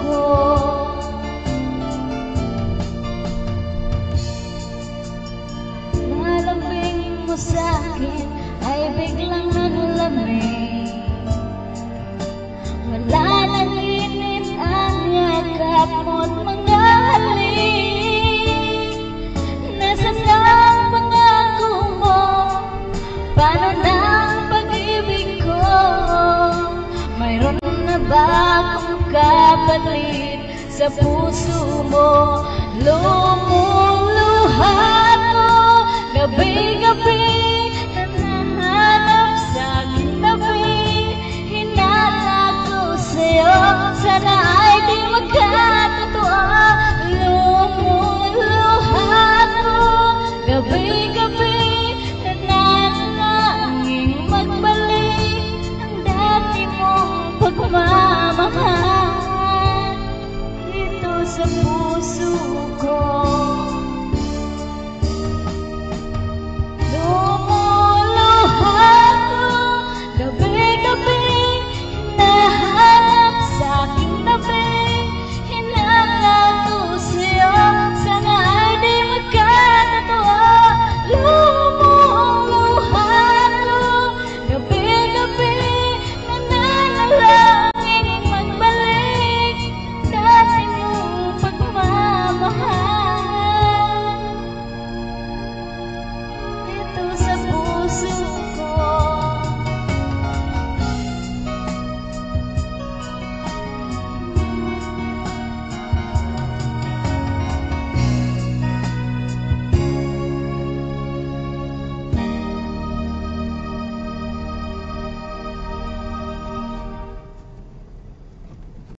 ko. Nalambing mo sa'kin ay biglang nanlamig. Wala nang init ang yakap mo't mga halik. Nasaan ang pangako mo? Paano ng pag-ibig ko? Mayroon na ba akong kapalit sa puso mo? Lumuluha ko gabi-gabi, nahanap sa aking tabi. Hinala ko sa'yo, sana ay